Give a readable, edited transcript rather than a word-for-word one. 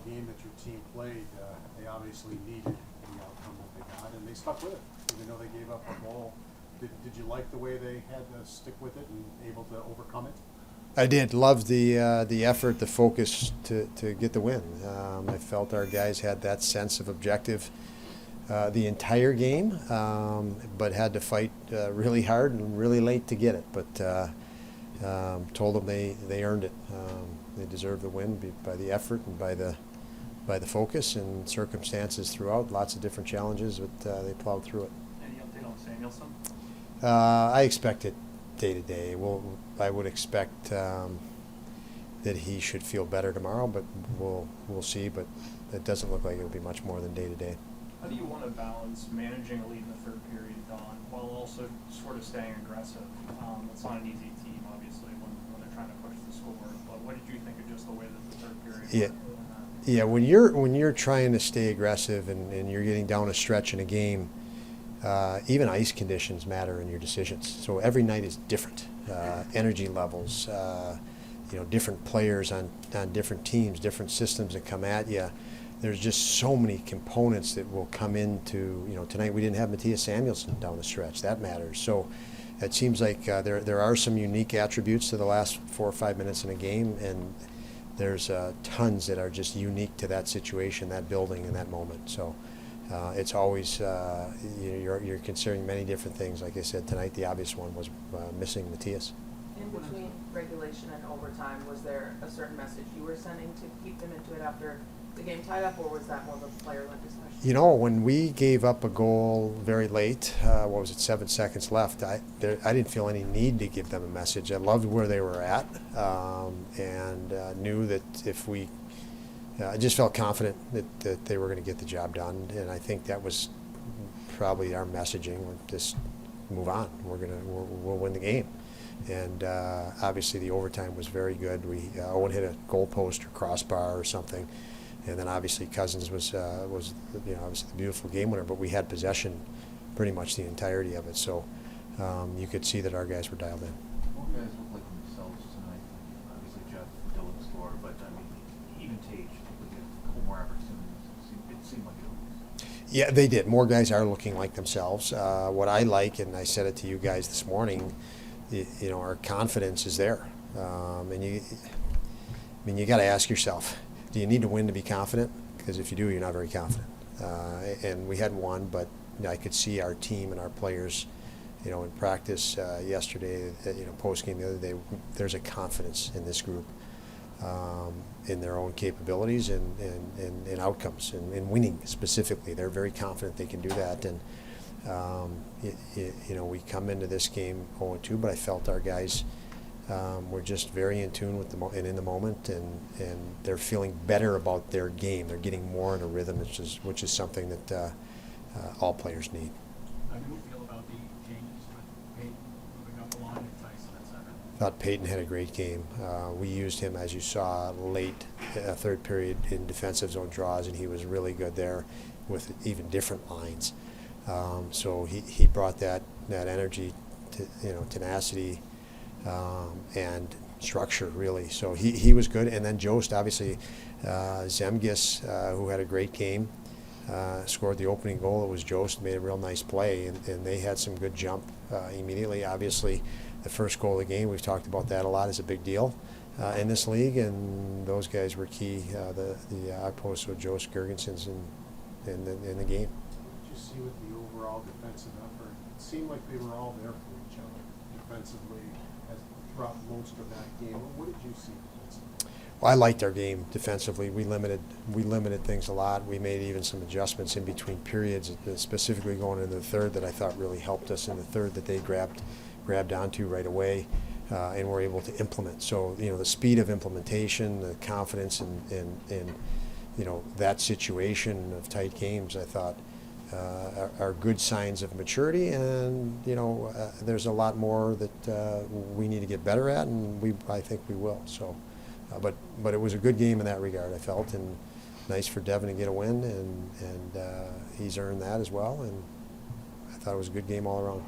game that your team played, they obviously needed the outcome that they got, and they stuck with it, even though they gave up a goal. Did you like the way they had to stick with it and able to overcome it? I did. Loved the effort, the focus to get the win. I felt our guys had that sense of objective the entire game, but had to fight really hard and really late to get it. But told them they earned it. They deserved the win by the effort and by the focus and circumstances throughout. Lots of different challenges, but they plowed through it. Any update on Samuelson? I expect it day to day. I would expect that he should feel better tomorrow, but we'll see. But it doesn't look like it'll be much more than day to day. How do you want to balance managing a lead in the third period, Don, while also sort of staying aggressive? It's not an easy team, obviously, when they're trying to push the score. But what did you think of just the way that the third period went? Yeah, when you're trying to stay aggressive and you're getting down a stretch in a game, even ice conditions matter in your decisions. So every night is different. Energy levels, different players on different teams, different systems that come at you. There's just so many components that will come into, tonight we didn't have Matthias Samuelsson down the stretch. That matters. So it seems like there are some unique attributes to the last 4 or 5 minutes in a game, and there's tons that are just unique to that situation, that building, and that moment. So it's always, you're considering many different things. Like I said, tonight the obvious one was missing Matthias. In between regulation and overtime, was there a certain message you were sending to keep them into it after the game tied up, or was that more of a player-led discussion? When we gave up a goal very late, 7 seconds left, I didn't feel any need to give them a message. I loved where they were at, and knew that if we I just felt confident that they were going to get the job done, and I think that was probably our messaging. Just move on. We'll win the game, and obviously the overtime was very good. Owen hit a goal post or crossbar or something, and then obviously Cousins was obviously the beautiful game winner. But we had possession pretty much the entirety of it, so you could see that our guys were dialed in. More guys look like themselves tonight. Obviously Jeff Dillon scored, but I mean even Tage with a couple more opportunities. It seemed like it was. Yeah, they did. More guys are looking like themselves. What I like, and I said it to you guys this morning, our confidence is there. And you got to ask yourself, do you need to win to be confident? Because if you do, you're not very confident. And we had won, but I could see our team and our players, in practice yesterday, post game the other day. There's a confidence in this group, in their own capabilities and outcomes, and in winning specifically. They're very confident they can do that. And we come into this game 0-2, but I felt our guys were just very in tune with and in the moment, and they're feeling better about their game. They're getting more in a rhythm, which is something that all players need. How do you feel about the changes with Payton moving up the line and Tyson at center? I thought Payton had a great game. We used him, as you saw, late third period in defensive zone draws, and he was really good there with even different lines. So he brought that energy, tenacity, and structure, really. So he was good. And then Jost, obviously, Zemgus, who had a great game, scored the opening goal. It was Jost, made a real nice play, and they had some good jump immediately. Obviously, the first goal of the game, we've talked about that a lot, is a big deal in this league, and those guys were key. The outposts with Jost Girgensons in the game. What did you see with the overall defensive effort? It seemed like they were all there for each other defensively throughout most of that game. What did you see defensively? Well, I liked our game defensively. We limited things a lot. We made even some adjustments in between periods, specifically going into the third, that I thought really helped us in the third, that they grabbed onto right away, and were able to implement. So the speed of implementation, the confidence in that situation of tight games, I thought are good signs of maturity. And there's a lot more that we need to get better at, and I think we will. So. But it was a good game in that regard, I felt, and nice for Devin to get a win, and he's earned that as well, and I thought it was a good game all around.